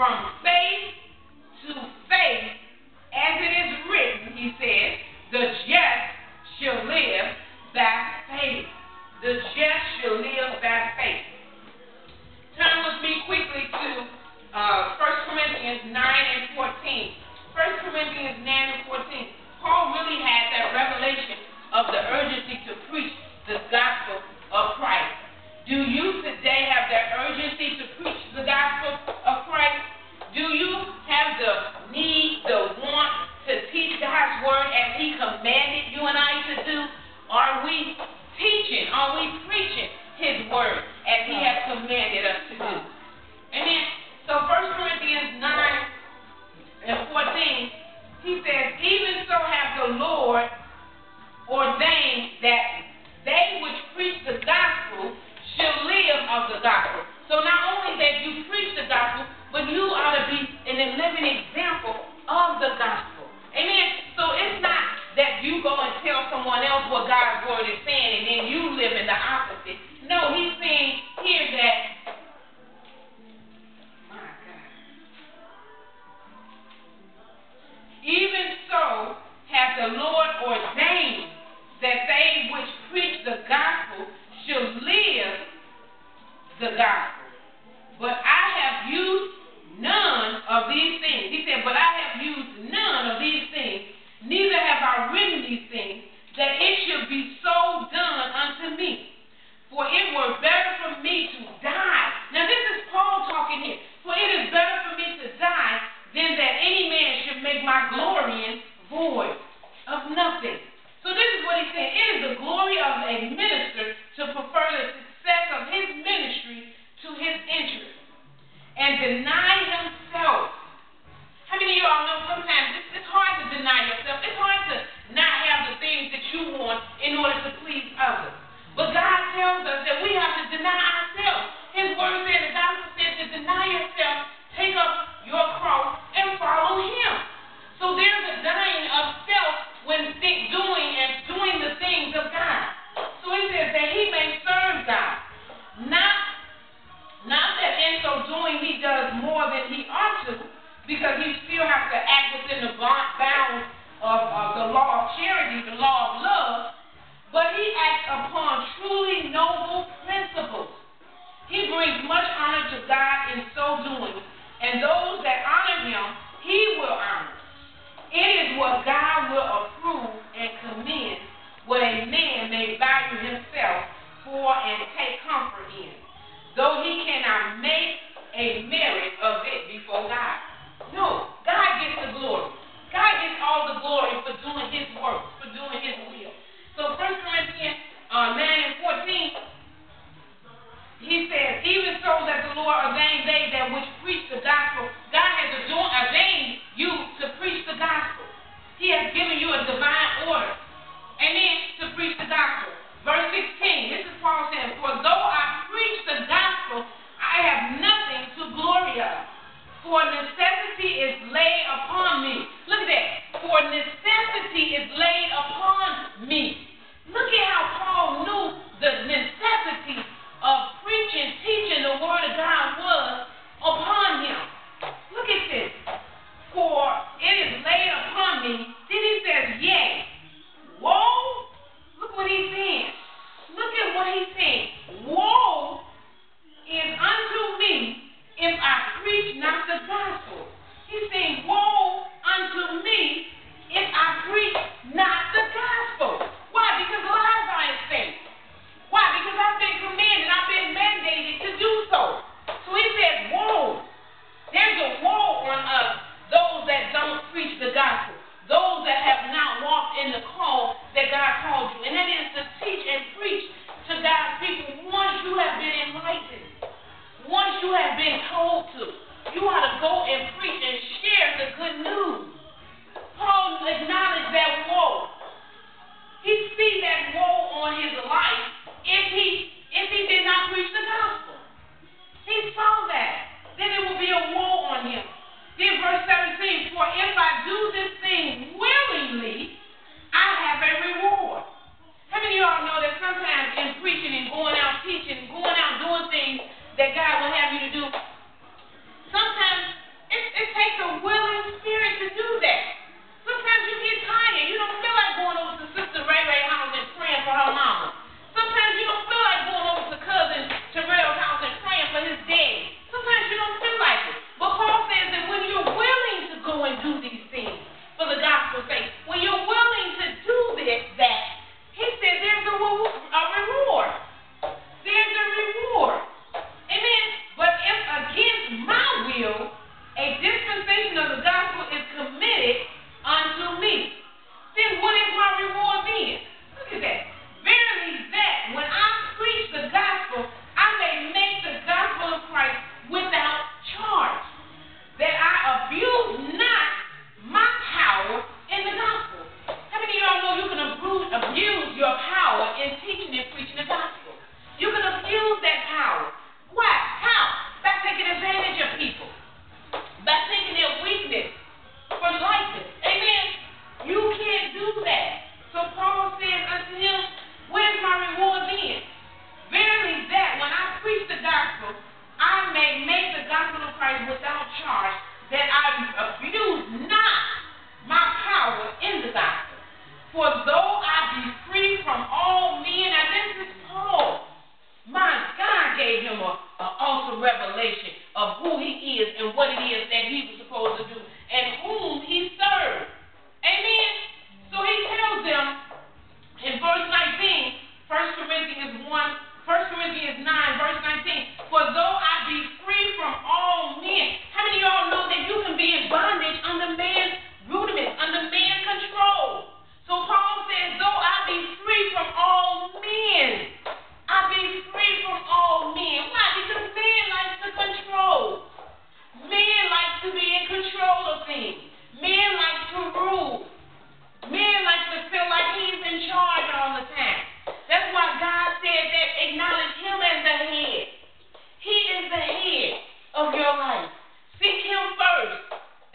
from faith to faith, as it is written, he said, the just shall live by faith. The just shall live by faith. Turn with me quickly to 1 Corinthians 9 and 14. 1 Corinthians 9 and 14. Paul really had that revelation of the urgency to preach the gospel of Christ. Do you today have that urgency to preach the gospel of Christ? Do you have the need, the want to teach God's word as he commanded you and I to do? Are we teaching? Are we preaching his word as he has commanded us to do? Amen. So 1 Corinthians 9 and 14, he says, even so hath the Lord ordained that they which preach the gospel shall live of the gospel. So not only that you preach the gospel, but you ought to be an living example of the gospel. Amen. So it's not that you go and tell someone else what God's word is saying and then you live in the opposite. No, he's saying here that, my God, even so hath the Lord ordained that they which preach the gospel shall live the gospel. But I have used none of these things. He said, but I have used none of these things, neither have I written these things, that it should be so done unto me. For it were better for me to die. Now this is Paul talking here. For it is better for me to die than that any man should make my glorying void of nothing. So this is what he's saying. It is the glory of a minister to prefer the success of his ministry to his interest and deny himself. How many of y'all know sometimes it's hard to deny yourself? It's hard to not have the things that you want in order to please others. But God tells us that we have to deny ourselves. His word said, the gospel said to deny yourself, take up your cross, and follow him. So there's a dying of self when doing the things of God. So he says that he may serve God. Not that in so doing he does more than he ought to, because he still has to act within the bounds of the law of charity, the law of love, but he acts upon truly noble principles. He brings much honor to God in so doing, and those that honor him, he will honor. It is what God will approve and commend, what a man may value himself for and take comfort in, though he cannot make a merit of it before God. No, God gets the glory. God gets all the glory for doing his work, for doing his will. So 1 Corinthians 9 and 14, he says, even so that the Lord ordained they that which preach the gospel. God has ordained you to preach the gospel. He has given you a divine order. Amen. To preach the gospel. Verse 16, this is Paul saying, for though I preach the gospel, I have nothing to glory of. For necessity is laid upon me. Look at that. For necessity is laid upon me. Look at how Paul knew the necessity of preaching, teaching the word of God was upon him. Look at this. For it is laid upon me. Then he says, yea. Woe. Look what he's saying. Look at what he's saying. Woe is unto me if I preach not the gospel. He's saying, woe unto me if I preach not the gospel. Why? Because lives are at stake. Why? Because I've been commanded, I've been mandated to do so. So he said, woe. There's a woe on us, those that don't preach the gospel, those that have not walked in the call that God called you. And that is to teach and preach to God's people once you have been enlightened. Once you have been told to, you ought to go and preach and share the good news. Paul and what it is that he was supposed to do and whom he served. Amen? So he tells them in verse 19, 1 Corinthians 9, verse 19, for though I be free from all men. How many of y'all know that you can be in bondage under man's rudiments, under man's control? So Paul says, though I be free from all men, I be free from all men. Why? Because man likes to control. Men like to be in control of things. Men like to rule. Men like to feel like he's in charge all the time. That's why God said that acknowledge him as the head. He is the head of your life. Seek him first.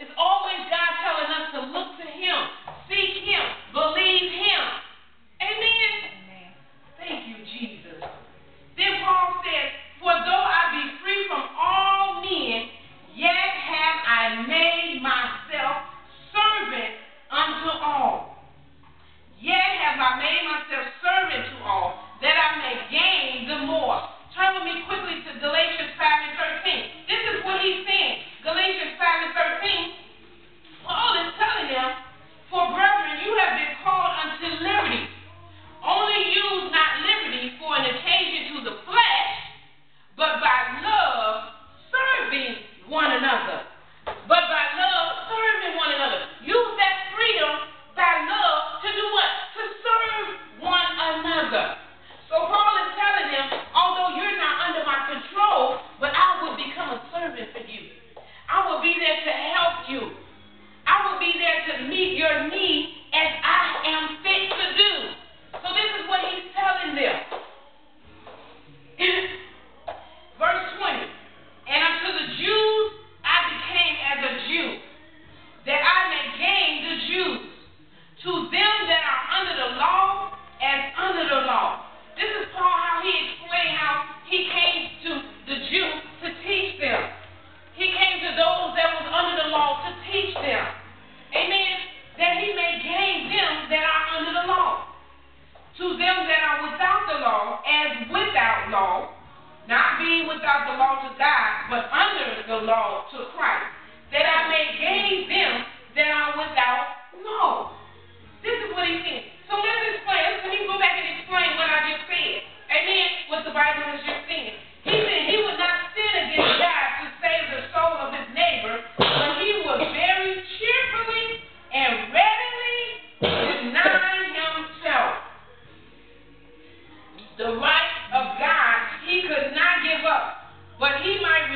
It's always God telling us to look to him. Seek him. Believe him. Amen? Amen. Thank you, Jesus. Then Paul says, for though I be free from all men, yet have I made myself servant unto all. Yet have I made myself servant to all, that I may gain the more. Turn with me quickly to Galatians 5 and 13. This is what he's saying. Galatians 5 and 13. Paul is telling them, for brethren, you have been called unto liberty. Only use not liberty for an occasion to the flesh, but by love serving one another. But by love serving one another. Use that freedom by love to do what? To serve one another. So Paul is telling them, although you're not under my control, but I will become a servant for you. I will be there to help you. I will be there to meet your need as I am fit to do. So this is what he's telling them. Verse 20. And unto the Jews I became as a Jew, that I may gain the Jews. To them that are under the law, as under the law. This is Paul, how he explained how he came to the Jews to teach them. He came to those that was under the law to teach them. Amen. That he may gain them that are under the law. To them that are without the law, as without law, not being without the law to God, but under the law to Christ, that I may gain them that are without law. This is what he's saying. So let's explain. Let me go back and explain what I just said. Amen. What the Bible is just saying. He said he would not sin against God to save the soul of his neighbor, but he would very cheerfully and readily deny himself. The right of God he could not give up, but he might